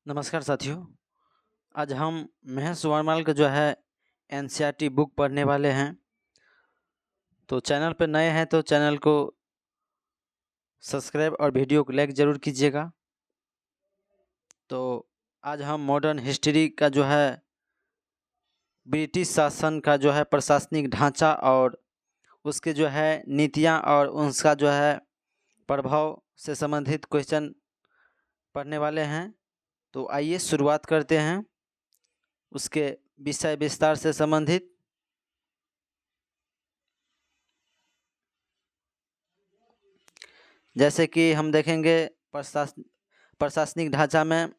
नमस्कार साथियों। आज हम महेश वर्माल का जो है एनसीईआरटी बुक पढ़ने वाले हैं। तो चैनल पर नए हैं तो चैनल को सब्सक्राइब और वीडियो को लाइक ज़रूर कीजिएगा। तो आज हम मॉडर्न हिस्ट्री का जो है ब्रिटिश शासन का जो है प्रशासनिक ढांचा और उसके जो है नीतियां और उसका जो है प्रभाव से संबंधित क्वेश्चन पढ़ने वाले हैं। तो आइए शुरुआत करते हैं उसके विषय विस्तार से संबंधित। जैसे कि हम देखेंगे प्रशासनिक ढांचा में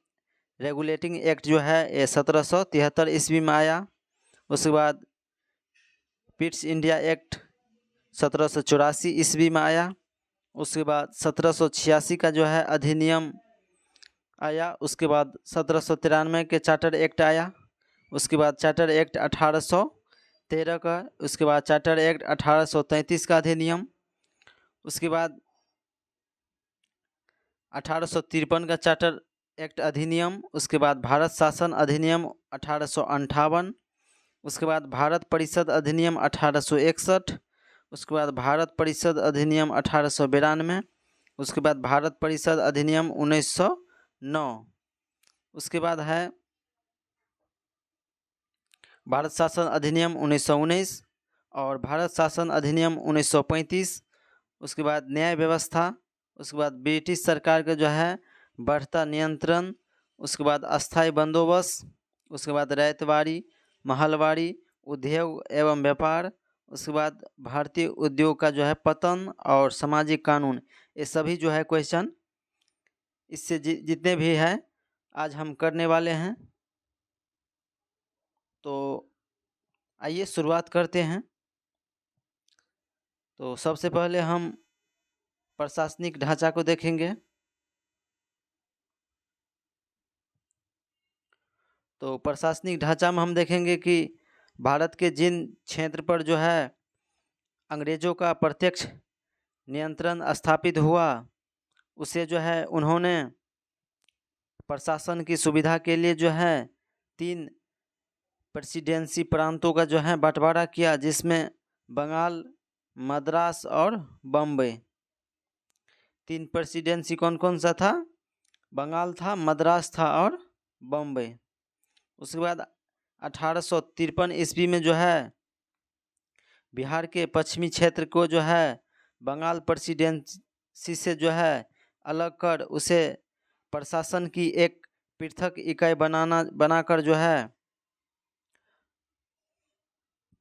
रेगुलेटिंग एक्ट जो है ये 1773 ईस्वी में आया। उसके बाद पिट्स इंडिया एक्ट 1784 ईस्वी में आया। उसके बाद 1786 का जो है अधिनियम आया। उसके बाद 1793 के चार्टर एक्ट आया। उसके बाद चार्टर एक्ट 1813 का। उसके बाद चार्टर एक्ट 1833 का अधिनियम। उसके बाद 1853 का चार्टर एक्ट अधिनियम। उसके बाद भारत शासन अधिनियम 1858। उसके बाद भारत परिषद अधिनियम 1861। उसके बाद भारत परिषद अधिनियम 1892। उसके बाद भारत परिषद अधिनियम 1909। उसके बाद है भारत शासन अधिनियम 1919 और भारत शासन अधिनियम 1935। उसके बाद न्याय व्यवस्था। उसके बाद ब्रिटिश सरकार का जो है बढ़ता नियंत्रण। उसके बाद अस्थायी बंदोबस्त। उसके बाद रैयतवाड़ी, महलवाड़ी, उद्योग एवं व्यापार। उसके बाद भारतीय उद्योग का जो है पतन और सामाजिक कानून। ये सभी जो है क्वेश्चन इससे जितने भी हैं आज हम करने वाले हैं। तो आइए शुरुआत करते हैं। तो सबसे पहले हम प्रशासनिक ढांचा को देखेंगे। तो प्रशासनिक ढांचा में हम देखेंगे कि भारत के जिन क्षेत्र पर जो है अंग्रेज़ों का प्रत्यक्ष नियंत्रण स्थापित हुआ उसे जो है उन्होंने प्रशासन की सुविधा के लिए जो है 3 प्रेसिडेंसी प्रांतों का जो है बंटवारा किया, जिसमें बंगाल, मद्रास और बम्बई। 3 प्रेसिडेंसी कौन कौन सा था? बंगाल था, मद्रास था और बम्बई। उसके बाद 1853 ईस्वी में जो है बिहार के पश्चिमी क्षेत्र को जो है बंगाल प्रेसिडेंसी से जो है अलग कर उसे प्रशासन की एक पृथक इकाई बनाकर जो है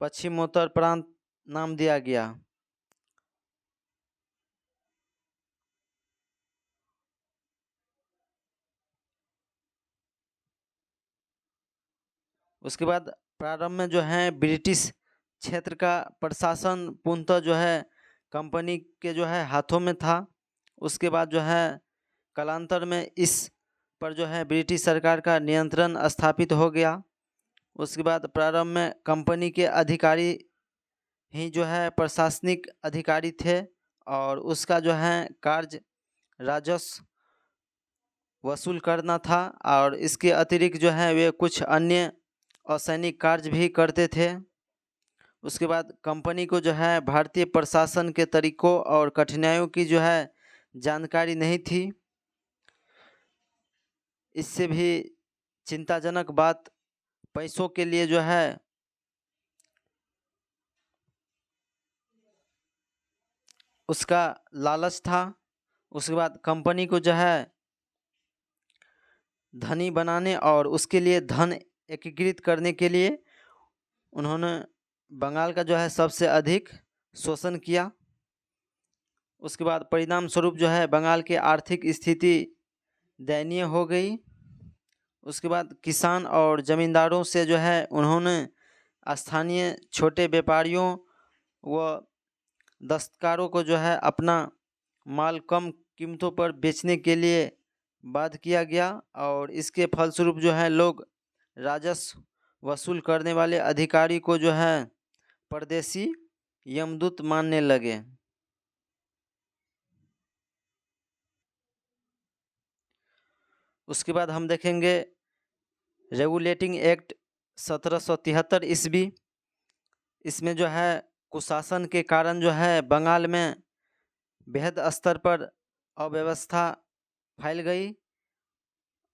पश्चिमोत्तर प्रांत नाम दिया गया। उसके बाद प्रारंभ में जो है ब्रिटिश क्षेत्र का प्रशासन पूर्णतः जो है कंपनी के जो है हाथों में था। उसके बाद जो है कालांतर में इस पर जो है ब्रिटिश सरकार का नियंत्रण स्थापित हो गया। उसके बाद प्रारंभ में कंपनी के अधिकारी ही जो है प्रशासनिक अधिकारी थे और उसका जो है कार्य राजस्व वसूल करना था और इसके अतिरिक्त जो है वे कुछ अन्य असैनिक कार्य भी करते थे। उसके बाद कंपनी को जो है भारतीय प्रशासन के तरीकों और कठिनाइयों की जो है जानकारी नहीं थी। इससे भी चिंताजनक बात पैसों के लिए जो है उसका लालच था। उसके बाद कंपनी को जो है धनी बनाने और उसके लिए धन एकीकृत करने के लिए उन्होंने बंगाल का जो है सबसे अधिक शोषण किया। उसके बाद परिणाम स्वरूप जो है बंगाल की आर्थिक स्थिति दयनीय हो गई। उसके बाद किसान और ज़मींदारों से जो है उन्होंने स्थानीय छोटे व्यापारियों व दस्तकारों को जो है अपना माल कम कीमतों पर बेचने के लिए बाध्य किया गया और इसके फलस्वरूप जो है लोग राजस्व वसूल करने वाले अधिकारी को जो है परदेसी यमदूत मानने लगे। उसके बाद हम देखेंगे रेगुलेटिंग एक्ट 1773 ईस्वी। इसमें जो है कुशासन के कारण जो है बंगाल में बेहद स्तर पर अव्यवस्था फैल गई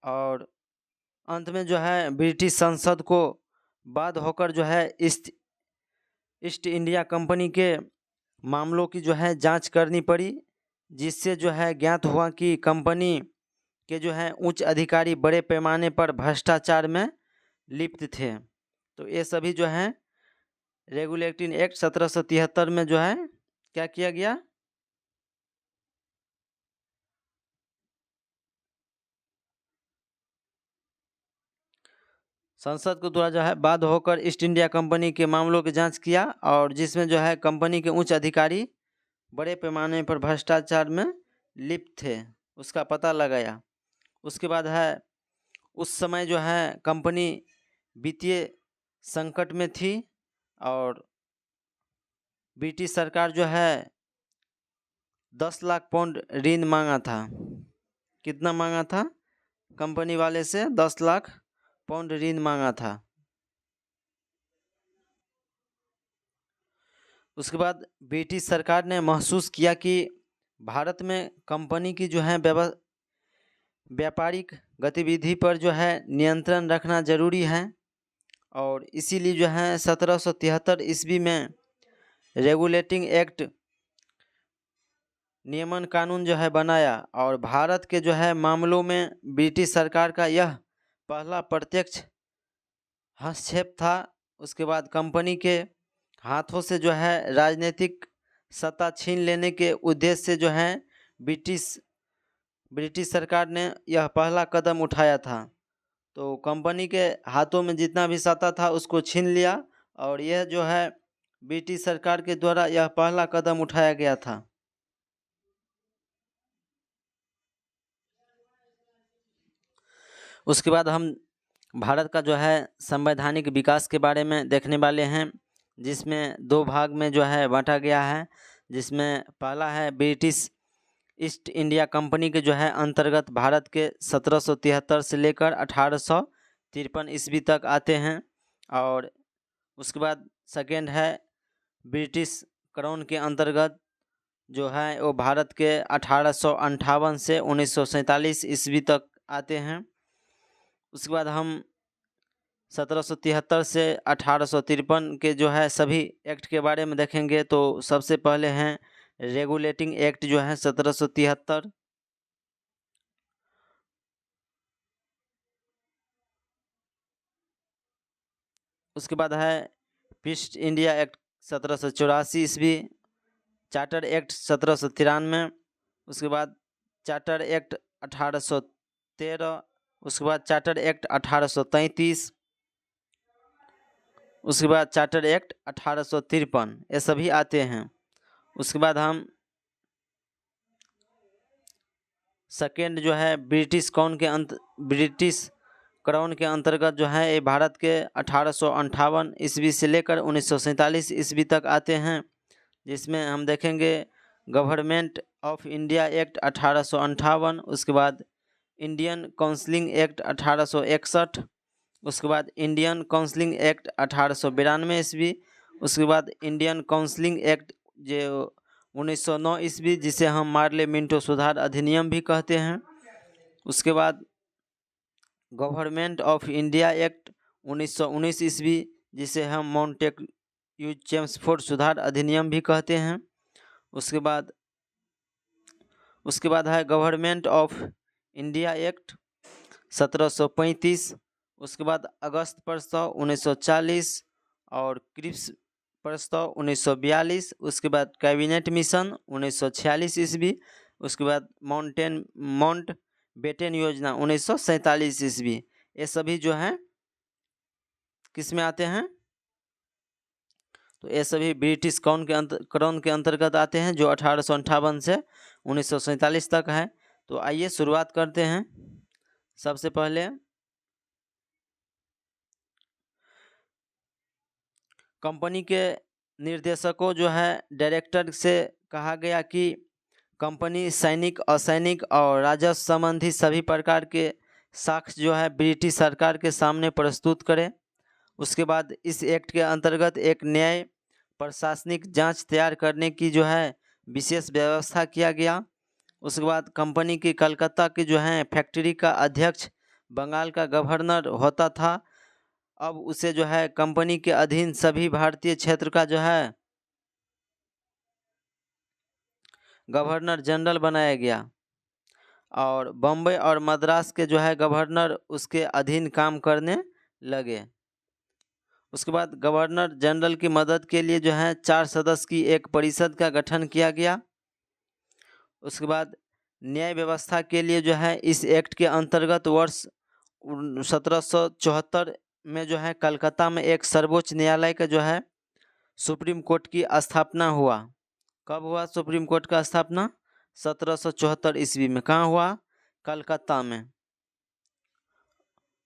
और अंत में जो है ब्रिटिश संसद को बाध्य होकर जो है ईस्ट इंडिया कंपनी के मामलों की जो है जांच करनी पड़ी, जिससे जो है ज्ञात हुआ कि कंपनी के जो है उच्च अधिकारी बड़े पैमाने पर भ्रष्टाचार में लिप्त थे। तो ये सभी जो है रेगुलेटिंग एक्ट 1773 में जो है क्या किया गया, संसद को द्वारा जो है बाध्य होकर ईस्ट इंडिया कंपनी के मामलों की जांच किया और जिसमें जो है कंपनी के उच्च अधिकारी बड़े पैमाने पर भ्रष्टाचार में लिप्त थे उसका पता लगाया। उसके बाद है उस समय जो है कंपनी वित्तीय संकट में थी और ब्रिटिश सरकार जो है 10 लाख पाउंड ऋण मांगा था। कितना मांगा था? कंपनी वाले से 10 लाख पाउंड ऋण मांगा था। उसके बाद ब्रिटिश सरकार ने महसूस किया कि भारत में कंपनी की जो है व्यापारिक गतिविधि पर जो है नियंत्रण रखना जरूरी है और इसीलिए जो है 1773 ईस्वी में रेगुलेटिंग एक्ट नियमन कानून जो है बनाया और भारत के जो है मामलों में ब्रिटिश सरकार का यह पहला प्रत्यक्ष हस्तक्षेप था। उसके बाद कंपनी के हाथों से जो है राजनीतिक सत्ता छीन लेने के उद्देश्य से जो है ब्रिटिश सरकार ने यह पहला कदम उठाया था। तो कंपनी के हाथों में जितना भी सत्ता था उसको छीन लिया और यह जो है ब्रिटिश सरकार के द्वारा यह पहला कदम उठाया गया था। उसके बाद हम भारत का जो है संवैधानिक विकास के बारे में देखने वाले हैं, जिसमें 2 भाग में जो है बांटा गया है। जिसमें पहला है ब्रिटिश ईस्ट इंडिया कंपनी के जो है अंतर्गत भारत के 1773 से लेकर 1853 ईस्वी तक आते हैं और उसके बाद सेकेंड है ब्रिटिश क्राउन के अंतर्गत जो है वो भारत के 1858 से 1947 ईस्वी तक आते हैं। उसके बाद हम 1773 से 1853 के जो है सभी एक्ट के बारे में देखेंगे। तो सबसे पहले हैं रेगुलेटिंग एक्ट जो है 1773। उसके बाद है ईस्ट इंडिया एक्ट 1784 ईस्वी, चार्टर एक्ट 1793, उसके बाद चार्टर एक्ट 1813, उसके बाद चार्टर एक्ट 1833, उसके बाद चार्टर एक्ट 1853, ये सभी आते हैं। उसके बाद हम सेकेंड जो है ब्रिटिश क्राउन के अंतर्गत जो है ये भारत के 1858 ईस्वी से लेकर 1947 ईस्वी तक आते हैं, जिसमें हम देखेंगे गवर्नमेंट ऑफ इंडिया एक्ट 1858, उसके बाद इंडियन काउंसिलिंग एक्ट 1861, उसके बाद इंडियन काउंसिलिंग एक्ट 1892 ईस्वी, उसके बाद इंडियन काउंसिलिंग एक्ट जो 1909 ईस्वी जिसे हम मार्ले मिंटो सुधार अधिनियम भी कहते हैं। उसके बाद गवर्नमेंट ऑफ इंडिया एक्ट 1919 ईस्वी जिसे हम मॉन्टेग्यू चेम्सफोर्ड सुधार अधिनियम भी कहते हैं। उसके बाद है गवर्नमेंट ऑफ इंडिया एक्ट 1735, उसके बाद अगस्त प्रस्ताव 1940 और क्रिप्स प्रस्ताव 1942, उसके बाद कैबिनेट मिशन 1946 ईस्वी, उसके बाद माउंटबेटन योजना 1947 ईस्वी। ये सभी जो हैं किस में आते हैं? तो ये सभी ब्रिटिश क्राउन के अंतर्गत आते हैं जो 1858 से 1947 तक है। तो आइए शुरुआत करते हैं। सबसे पहले कंपनी के निर्देशकों जो है डायरेक्टर से कहा गया कि कंपनी सैनिक, असैनिक और राजस्व संबंधी सभी प्रकार के साक्ष्य जो है ब्रिटिश सरकार के सामने प्रस्तुत करें। उसके बाद इस एक्ट के अंतर्गत एक न्याय प्रशासनिक जांच तैयार करने की जो है विशेष व्यवस्था किया गया। उसके बाद कंपनी की कलकत्ता की जो है फैक्ट्री का अध्यक्ष बंगाल का गवर्नर होता था। अब उसे जो है कंपनी के अधीन सभी भारतीय क्षेत्र का जो है गवर्नर जनरल बनाया गया और बम्बई और मद्रास के जो है गवर्नर उसके अधीन काम करने लगे। उसके बाद गवर्नर जनरल की मदद के लिए जो है 4 सदस्य की एक परिषद का गठन किया गया। उसके बाद न्याय व्यवस्था के लिए जो है इस एक्ट के अंतर्गत वर्ष 1774 में जो है कलकत्ता में एक सर्वोच्च न्यायालय का जो है सुप्रीम कोर्ट की स्थापना हुआ। कब हुआ सुप्रीम कोर्ट का स्थापना? 1774 ईस्वी में। कहाँ हुआ? कलकत्ता में।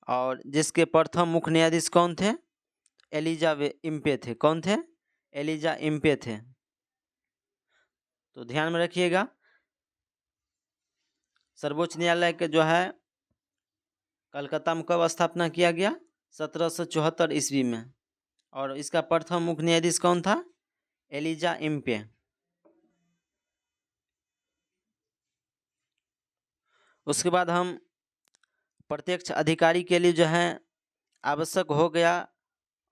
और जिसके प्रथम मुख्य न्यायाधीश कौन थे? एलिजा इम्पे थे। कौन थे? एलिजा इम्पे थे। तो ध्यान में रखिएगा, सर्वोच्च न्यायालय के जो है कलकत्ता में कब स्थापना किया गया? 1774 ईस्वी में। और इसका प्रथम मुख्य न्यायाधीश कौन था? Elijah Impey. उसके बाद हम प्रत्यक्ष अधिकारी के लिए जो है आवश्यक हो गया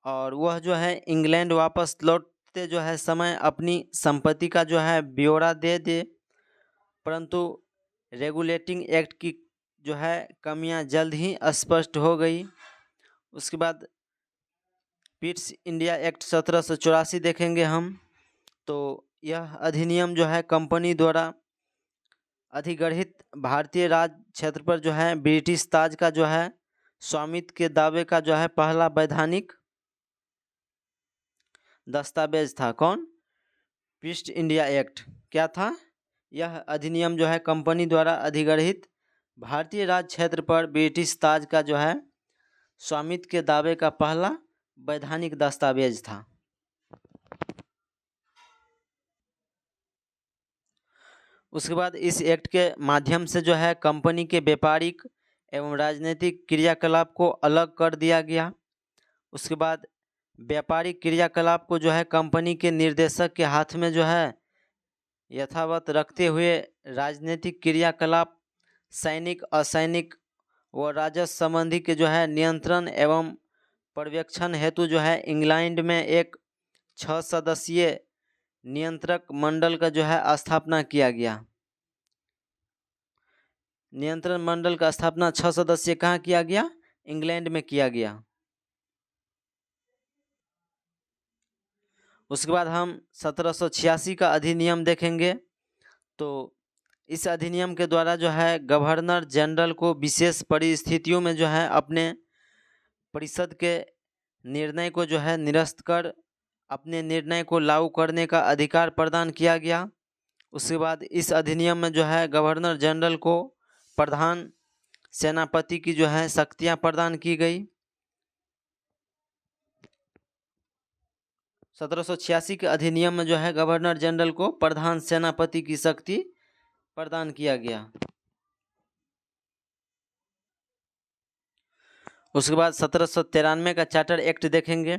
और वह जो है इंग्लैंड वापस लौटते जो है समय अपनी संपत्ति का जो है ब्यौरा दे। परंतु रेगुलेटिंग एक्ट की जो है कमियां जल्द ही स्पष्ट हो गई। उसके बाद पिट्स इंडिया एक्ट 1784 देखेंगे हम। तो यह अधिनियम जो है कंपनी द्वारा अधिग्रहित भारतीय राज क्षेत्र पर जो है ब्रिटिश ताज का जो है स्वामित्व के दावे का जो है पहला वैधानिक दस्तावेज था। कौन? East India act. क्या था? यह अधिनियम जो है कंपनी द्वारा अधिग्रहित भारतीय राज क्षेत्र पर ब्रिटिश ताज का जो है स्वामित्व के दावे का पहला वैधानिक दस्तावेज था। उसके बाद इस एक्ट के माध्यम से जो है कंपनी के व्यापारिक एवं राजनीतिक क्रियाकलाप को अलग कर दिया गया। उसके बाद व्यापारिक क्रियाकलाप को जो है कंपनी के निर्देशक के हाथ में जो है यथावत रखते हुए राजनीतिक क्रियाकलाप, सैनिक, असैनिक व राजस्व संबंधी के जो है नियंत्रण एवं पर्यवेक्षण हेतु जो है इंग्लैंड में एक 6 सदस्यीय नियंत्रक मंडल का जो है स्थापना किया गया। नियंत्रण मंडल का स्थापना 6 सदस्य कहाँ किया गया? इंग्लैंड में किया गया। उसके बाद हम 1786 का अधिनियम देखेंगे। तो इस अधिनियम के द्वारा जो है गवर्नर जनरल को विशेष परिस्थितियों में जो है अपने परिषद के निर्णय को जो है निरस्त कर अपने निर्णय को लागू करने का अधिकार प्रदान किया गया। उसके बाद इस अधिनियम में जो है गवर्नर जनरल को प्रधान सेनापति की जो है शक्तियां प्रदान की गई। 1786 के अधिनियम में जो है गवर्नर जनरल को प्रधान सेनापति की शक्ति प्रदान किया गया। उसके बाद 1793 का चार्टर एक्ट देखेंगे।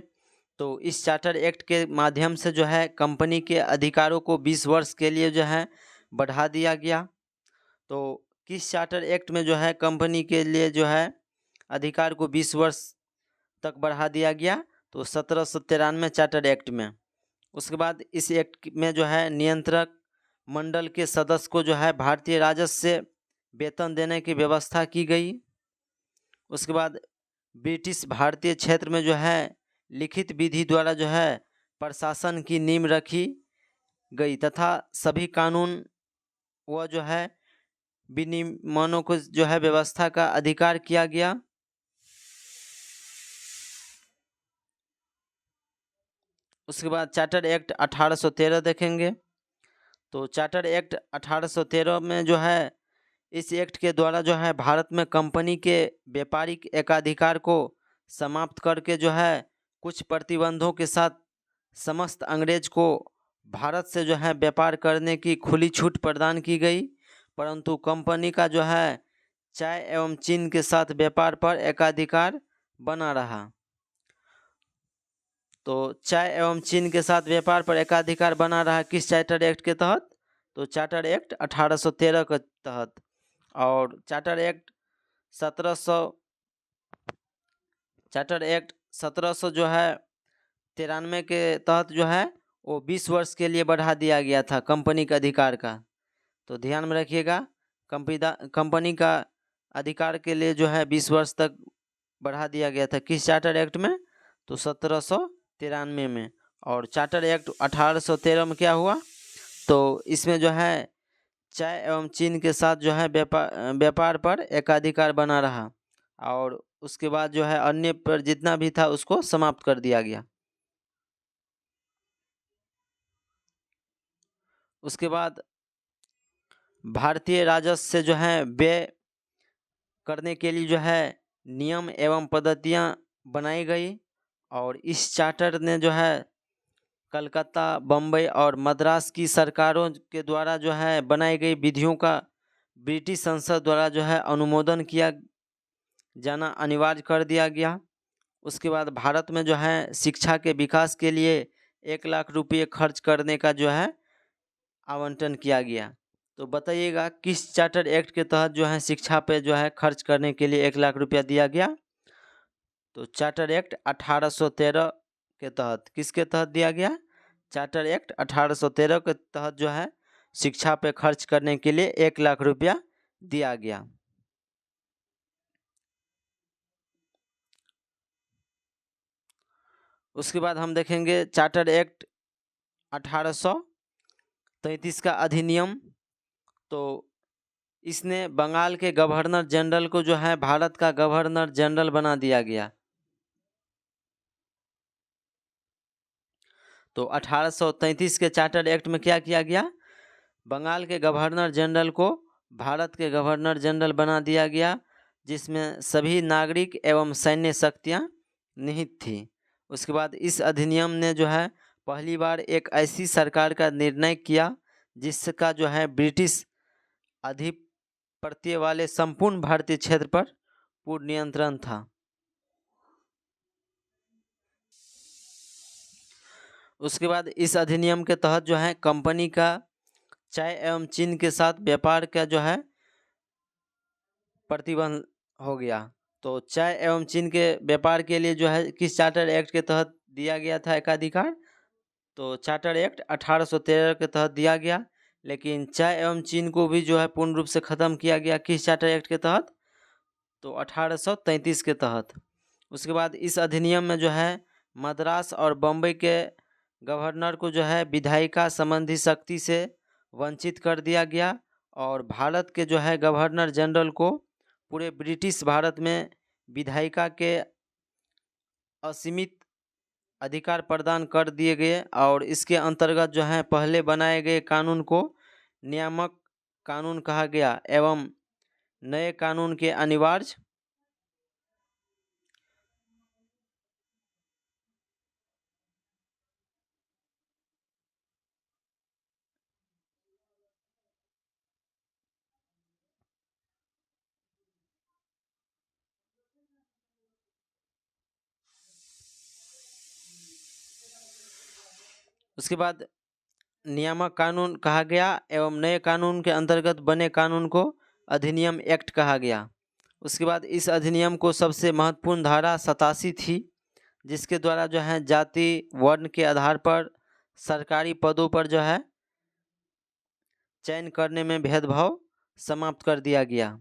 तो इस चार्टर एक्ट के माध्यम से जो है कंपनी के अधिकारों को 20 वर्ष के लिए जो है बढ़ा दिया गया। तो किस चार्टर एक्ट में जो है कंपनी के लिए जो है अधिकार को 20 वर्ष तक बढ़ा दिया गया? तो 1793 चार्टर एक्ट में। उसके बाद इस एक्ट में जो है नियंत्रक मंडल के सदस्य को जो है भारतीय राजस्व से वेतन देने की व्यवस्था की गई। उसके बाद ब्रिटिश भारतीय क्षेत्र में जो है लिखित विधि द्वारा जो है प्रशासन की नींव रखी गई तथा सभी कानून व जो है विनियमों को जो है व्यवस्था का अधिकार किया गया। उसके बाद चार्टर एक्ट 1813 देखेंगे। तो चार्टर एक्ट 1813 में जो है इस एक्ट के द्वारा जो है भारत में कंपनी के व्यापारिक एकाधिकार को समाप्त करके जो है कुछ प्रतिबंधों के साथ समस्त अंग्रेज को भारत से जो है व्यापार करने की खुली छूट प्रदान की गई। परंतु कंपनी का जो है चाय एवं चीन के साथ व्यापार पर एकाधिकार बना रहा। तो चाय एवं चीन के साथ व्यापार पर एकाधिकार बना रहा किस चार्टर एक्ट के तहत? तो चार्टर एक्ट 1813 के तहत। और चार्टर एक्ट 1700 जो है 93 के तहत जो है वो 20 वर्ष के लिए बढ़ा दिया गया था कंपनी के अधिकार का। तो ध्यान में रखिएगा, कंपनी का अधिकार के लिए जो है 20 वर्ष तक बढ़ा दिया गया था किस चार्टर एक्ट में? तो 1793 में। और चार्टर एक्ट 1813 में क्या हुआ? तो इसमें जो है चाय एवं चीन के साथ जो है व्यापार पर एकाधिकार बना रहा, और उसके बाद जो है अन्य पर जितना भी था उसको समाप्त कर दिया गया। उसके बाद भारतीय राजस्व से जो है व्यय करने के लिए जो है नियम एवं पद्धतियां बनाई गई, और इस चार्टर ने जो है कलकत्ता, बम्बई और मद्रास की सरकारों के द्वारा जो है बनाई गई विधियों का ब्रिटिश संसद द्वारा जो है अनुमोदन किया जाना अनिवार्य कर दिया गया। उसके बाद भारत में जो है शिक्षा के विकास के लिए 1 लाख रुपये खर्च करने का जो है आवंटन किया गया। तो बताइएगा किस चार्टर एक्ट के तहत जो है शिक्षा पे जो है खर्च करने के लिए 1 लाख रुपया दिया गया? तो चार्टर एक्ट 1813 के तहत। किसके तहत दिया गया? चार्टर एक्ट 1813 के तहत जो है शिक्षा पे खर्च करने के लिए 1 लाख रुपया दिया गया। उसके बाद हम देखेंगे चार्टर एक्ट 1833 का अधिनियम। तो इसने बंगाल के गवर्नर जनरल को जो है भारत का गवर्नर जनरल बना दिया गया। तो 1833 के चार्टर एक्ट में क्या किया गया? बंगाल के गवर्नर जनरल को भारत के गवर्नर जनरल बना दिया गया, जिसमें सभी नागरिक एवं सैन्य शक्तियां निहित थी। उसके बाद इस अधिनियम ने जो है पहली बार एक ऐसी सरकार का निर्णय किया जिसका जो है ब्रिटिश आधिपत्य वाले संपूर्ण भारतीय क्षेत्र पर पूर्ण नियंत्रण था। उसके बाद इस अधिनियम के तहत जो है कंपनी का चाय एवं चीन के साथ व्यापार का जो है प्रतिबंध हो गया। तो चाय एवं चीन के व्यापार के लिए जो है किस चार्टर एक्ट के तहत दिया गया था एकाधिकार? तो चार्टर एक्ट 1813 के तहत दिया गया, लेकिन चाय एवं चीन को भी जो है पूर्ण रूप से ख़त्म किया गया किस चार्टर एक्ट के तहत? तो 1833 के तहत। उसके बाद इस अधिनियम में जो है मद्रास और बम्बई के गवर्नर को जो है विधायिका संबंधी शक्ति से वंचित कर दिया गया, और भारत के जो है गवर्नर जनरल को पूरे ब्रिटिश भारत में विधायिका के असीमित अधिकार प्रदान कर दिए गए, और इसके अंतर्गत जो है पहले बनाए गए कानून को नियामक कानून कहा गया एवं नए कानून के अनिवार्य उसके बाद नियामक कानून कहा गया एवं नए कानून के अंतर्गत बने कानून को अधिनियम एक्ट कहा गया। उसके बाद इस अधिनियम को सबसे महत्वपूर्ण धारा 87 थी, जिसके द्वारा जो है जाति वर्ण के आधार पर सरकारी पदों पर जो है चयन करने में भेदभाव समाप्त कर दिया गया।